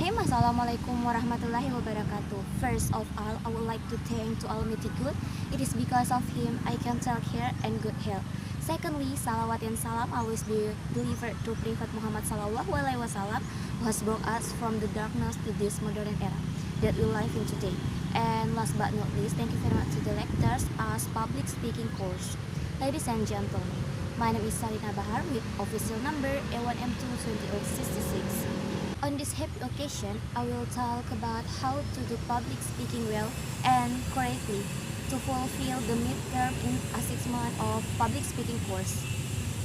Bismillahirrahmanirrahim. Assalamualaikum warahmatullahi wabarakatuh. First of all, I would like to thank to Almighty God. It is because of Him I can talk here and good health. Secondly, salawat and salam always be delivered to Prophet Muhammad sallallahu alaihi wasallam, who has brought us from the darkness to this modern era that we live in today. And last but not least, thank you very much to the lectures as public speaking course. Ladies and gentlemen, my name is Sarina Bahar with official number A1M220066. On this happy occasion, I will talk about how to do public speaking well and correctly to fulfill the midterm in a 6 month of public speaking course.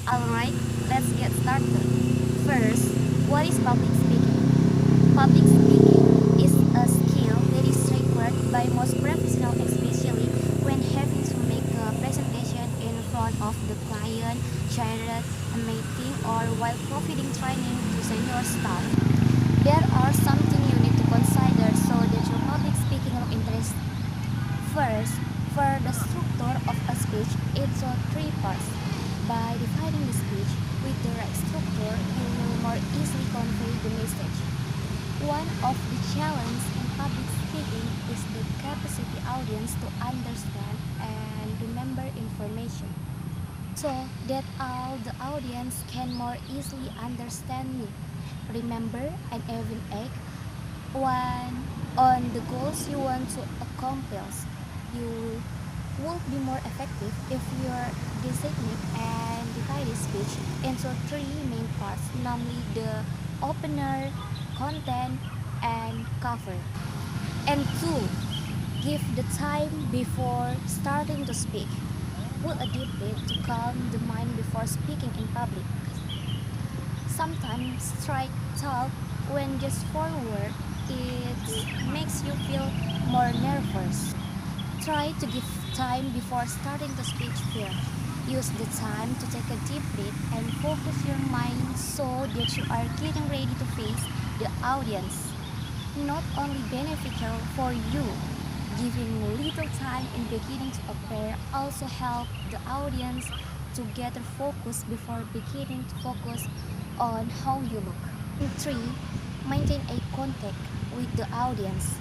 Alright, let's get started. First, what is public speaking? Public speaking is a skill that is required by most professionals, especially when having to make a presentation in front of the client, shared a meeting, or while providing training to senior staff. There are something you need to consider so that your public speaking will interest. First, for the structure of a speech, it's on 3 parts. By dividing the speech with the right structure, you will more easily convey the message. One of the challenges in public speaking is the capacity audience to understand and remember information, so that all the audience can more easily understand me, remember, and even act on the goals you want to accomplish. You will be more effective if you designate and divide the speech into 3 main parts, namely the opener, content, and cover. And 2, give the time before starting to speak. Put a deep breath to calm the mind before speaking in public. Sometimes strike talk when just forward, it makes you feel more nervous. Try to give time before starting to speak first. Use the time to take a deep breath and focus your mind so that you are getting ready to face the audience. Not only beneficial for you, giving little time in beginning to prepare also help the audience to get focused before beginning to focus on how you look. 3. Maintain eye contact with the audience.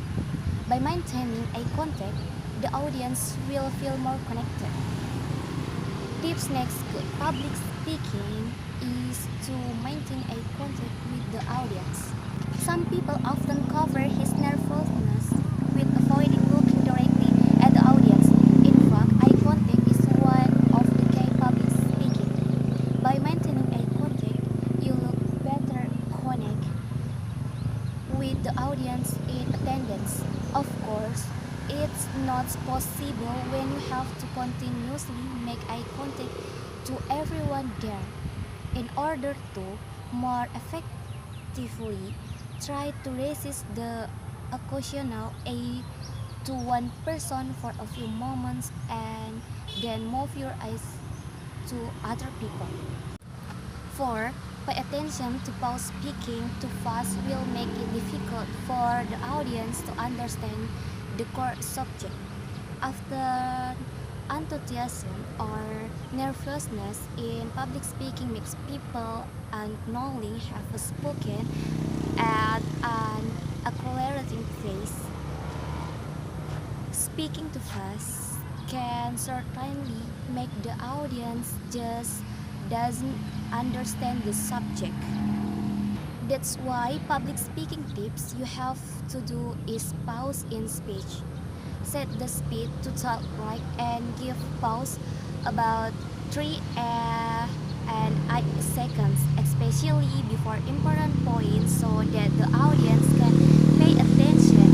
By maintaining eye contact, the audience will feel more connected. Tips next good public speaking is to maintain eye contact with the audience. Some people often cover his nervousness with avoiding looking directly at the audience. In fact, eye contact is one of the key public speaking. By maintaining eye contact, you look better connect with the audience in attendance. Of course, it's not possible when you have to continuously make eye contact to everyone there. In order to more effectively try to resist the occasional eye to one person for a few moments and then move your eyes to other people. 4. Pay attention to pause. Speaking too fast will make it difficult for the audience to understand the core subject. After enthusiasm or nervousness in public speaking makes people unknowingly have spoken at an accelerating pace. Speaking too fast can certainly make the audience just doesn't understand the subject. That's why public speaking tips you have to do is pause in speech. Set the speed to talk right and give pause about 3 and 8 seconds, especially before important points so that the audience can pay attention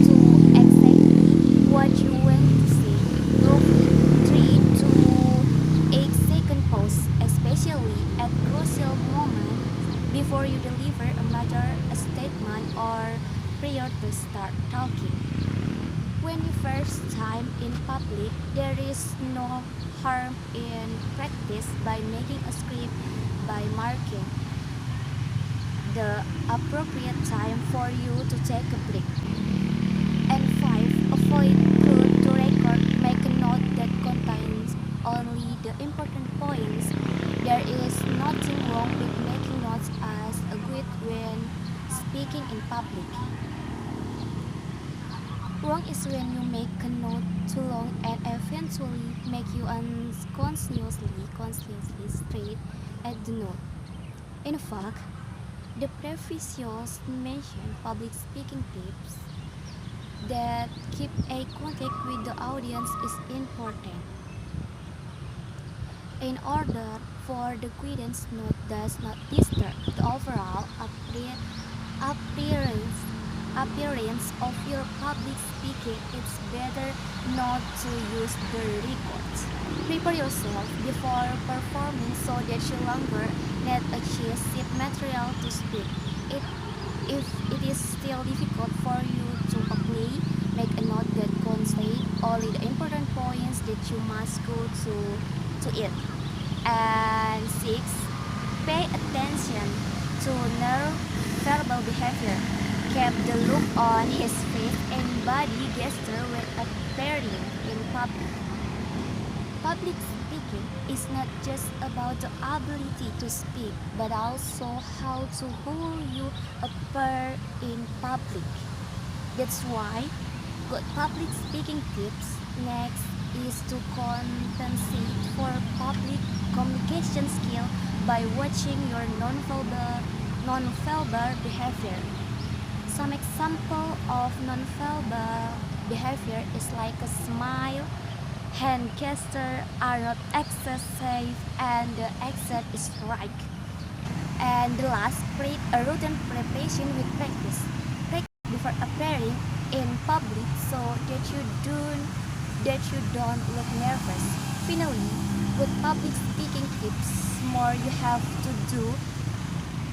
to exactly what you want to say. Roughly 3 to 8 second pause, especially at crucial moments before you deliver a major statement or prior to start talking. When you first time in public, there is no harm in practice by making a script by marking the appropriate time for you to take a break. And 5. Avoid crude to record. Make a note that contains only the important points. There is nothing wrong with making notes as a good when speaking speaking in public. Wrong is when you make a note too long and eventually make you consciously straight at the note. In fact, the previous mentioned public speaking tips that keep eye contact with the audience is important. In order for the guidance note does not disturb the overall appearance appearance of your public speaking, it's better not to use the records. Prepare yourself before performing so that you longer need a sheet material to speak. It, if it is still difficult for you to play, make a note that contains only the important points that you must go to it. And 6. Pay attention to non-verbal behavior. Keep the look on his face and body gesture when appearing in public. Public speaking is not just about the ability to speak, but also how you appear in public. That's why good public speaking tips next is to compensate for public communication skill by watching your non-verbal behavior. Some example of non-verbal behavior is like a smile, hand gesture are not excessive, and the accent is right. And the last, create a routine preparation with practice. Practice before appearing in public so that you don't look nervous. Finally, with public speaking tips, more you have to do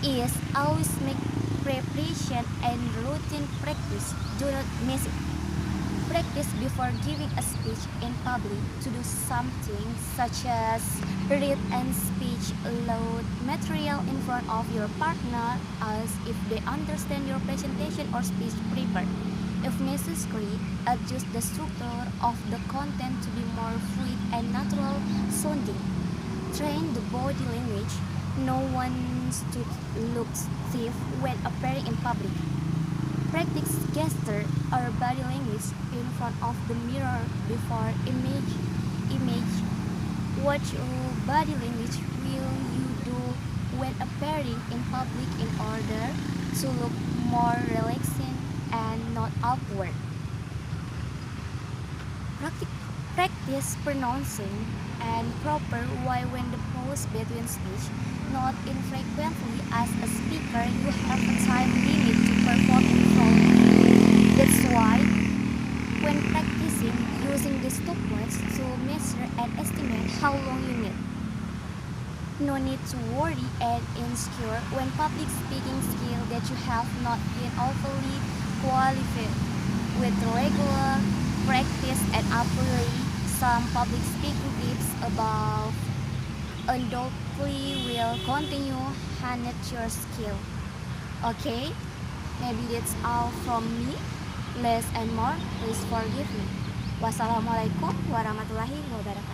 is always make preparation and routine practice. Do not miss it. Practice before giving a speech in public to do something such as read and speech load material in front of your partner as if they understand your presentation or speech prepared. If necessary, adjust the structure of the content to be more fluid and natural sounding. Train the body language. No one should look stiff when appearing in public. Practice gesture or body language in front of the mirror before image. What body language will you do when appearing in public in order to look more relaxing and not awkward? Practice pronouncing and proper Y when the pause between speech. Not infrequently as a speaker you have a time limit to perform in front. That's why when practicing using the stopwatch to measure and estimate how long you need. No need to worry and insecure when public speaking skill that you have not been overly qualified. With regular practice and apply some public speaking tips above undoubtedly will continue enhance your skill. Okay, maybe that's all from me. Less and more, please forgive me. Wassalamualaikum warahmatullahi wabarakatuh.